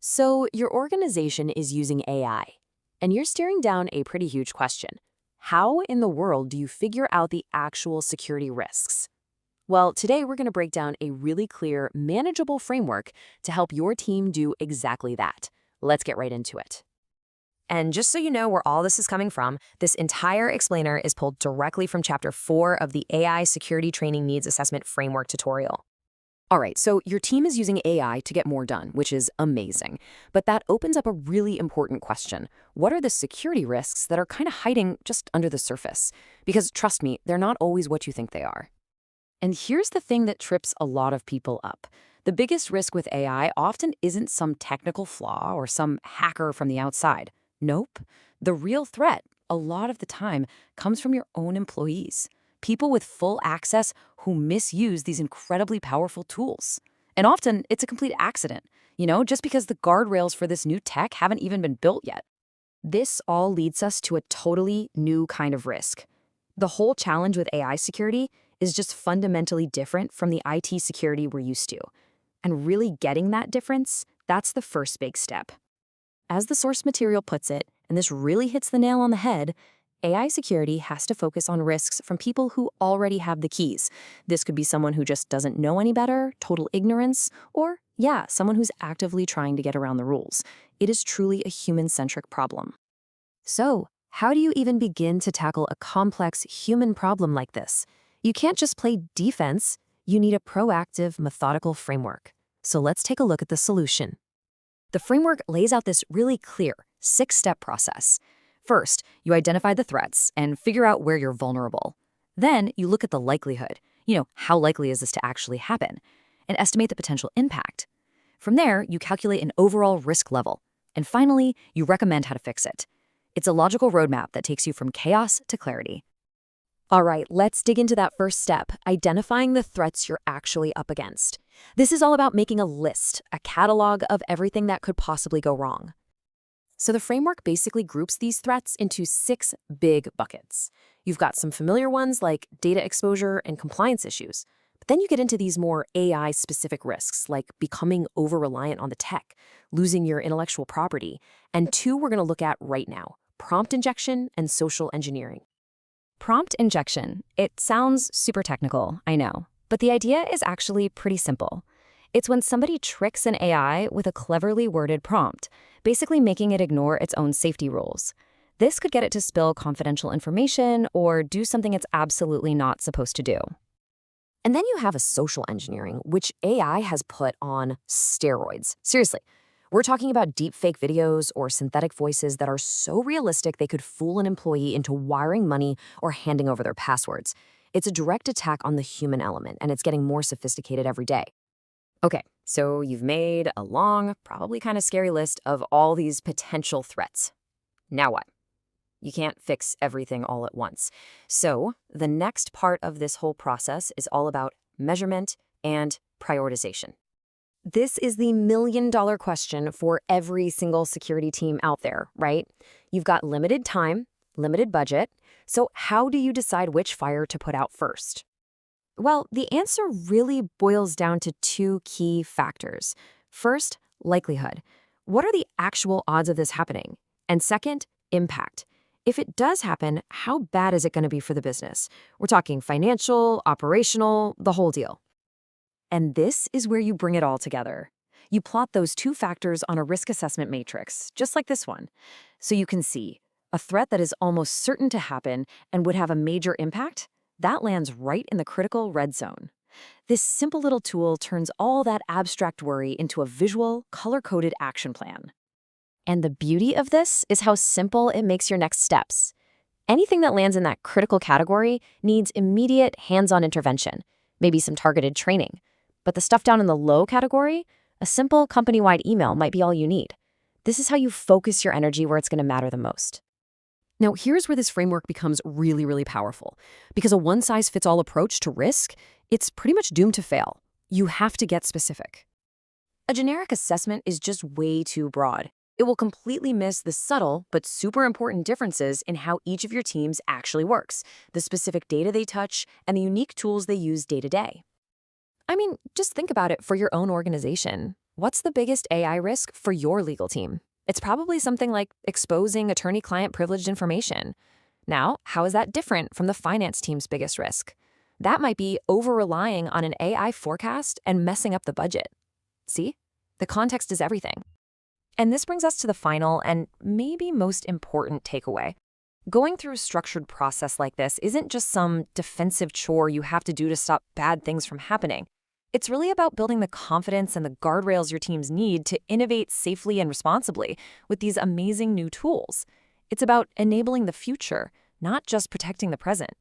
So, your organization is using AI, and you're staring down a pretty huge question. How in the world do you figure out the actual security risks? Well, today we're going to break down a really clear, manageable framework to help your team do exactly that. Let's get right into it. And just so you know where all this is coming from, this entire explainer is pulled directly from Chapter 4 of the AI Security Training Needs Assessment Framework tutorial. All right, so your team is using AI to get more done, which is amazing. But that opens up a really important question. What are the security risks that are kind of hiding just under the surface? Because trust me, they're not always what you think they are. And here's the thing that trips a lot of people up. The biggest risk with AI often isn't some technical flaw or some hacker from the outside. Nope. The real threat, a lot of the time, comes from your own employees. People with full access who misuse these incredibly powerful tools. And often, it's a complete accident, just because the guardrails for this new tech haven't even been built yet. This all leads us to a totally new kind of risk. The whole challenge with AI security is just fundamentally different from the IT security we're used to. And really getting that difference, that's the first big step. As the source material puts it, and this really hits the nail on the head, AI security has to focus on risks from people who already have the keys. This could be someone who just doesn't know any better, total ignorance, or, someone who's actively trying to get around the rules. It is truly a human-centric problem. So, how do you even begin to tackle a complex human problem like this? You can't just play defense. You need a proactive, methodical framework. So let's take a look at the solution. The framework lays out this really clear, 6-step process. First, you identify the threats and figure out where you're vulnerable. Then, you look at the likelihood. How likely is this to actually happen? And estimate the potential impact. From there, you calculate an overall risk level. And finally, you recommend how to fix it. It's a logical roadmap that takes you from chaos to clarity. All right, let's dig into that first step, identifying the threats you're actually up against. This is all about making a list, a catalog of everything that could possibly go wrong. So the framework basically groups these threats into 6 big buckets. You've got some familiar ones like data exposure and compliance issues. But then you get into these more AI-specific risks, like becoming over-reliant on the tech, losing your intellectual property, and 2 we're going to look at right now, prompt injection and social engineering. Prompt injection. It sounds super technical, I know, but the idea is actually pretty simple. It's when somebody tricks an AI with a cleverly worded prompt, basically making it ignore its own safety rules. This could get it to spill confidential information or do something it's absolutely not supposed to do. And then you have a social engineering, which AI has put on steroids. Seriously, we're talking about deepfake videos or synthetic voices that are so realistic they could fool an employee into wiring money or handing over their passwords. It's a direct attack on the human element, and it's getting more sophisticated every day. Okay, so you've made a long, probably kind of scary list of all these potential threats. Now what? You can't fix everything all at once. So the next part of this whole process is all about measurement and prioritization. This is the million-dollar question for every single security team out there, right? You've got limited time, limited budget, so how do you decide which fire to put out first? Well, the answer really boils down to 2 key factors. First, likelihood. What are the actual odds of this happening? And second, impact. If it does happen, how bad is it going to be for the business? We're talking financial, operational, the whole deal. And this is where you bring it all together. You plot those 2 factors on a risk assessment matrix, just like this one. So you can see a threat that is almost certain to happen and would have a major impact, that lands right in the critical red zone. This simple little tool turns all that abstract worry into a visual, color-coded action plan. And the beauty of this is how simple it makes your next steps. Anything that lands in that critical category needs immediate hands-on intervention, maybe some targeted training. But the stuff down in the low category, a simple company-wide email might be all you need. This is how you focus your energy where it's going to matter the most. Now, here's where this framework becomes really, really powerful. Because a one-size-fits-all approach to risk, it's pretty much doomed to fail. You have to get specific. A generic assessment is just way too broad. It will completely miss the subtle but super important differences in how each of your teams actually works, the specific data they touch, and the unique tools they use day to day. I mean, just think about it for your own organization. What's the biggest AI risk for your legal team? It's probably something like exposing attorney-client privileged information. Now, how is that different from the finance team's biggest risk? That might be over-relying on an AI forecast and messing up the budget. See? The context is everything. And this brings us to the final and maybe most important takeaway. Going through a structured process like this isn't just some defensive chore you have to do to stop bad things from happening. It's really about building the confidence and the guardrails your teams need to innovate safely and responsibly with these amazing new tools. It's about enabling the future, not just protecting the present.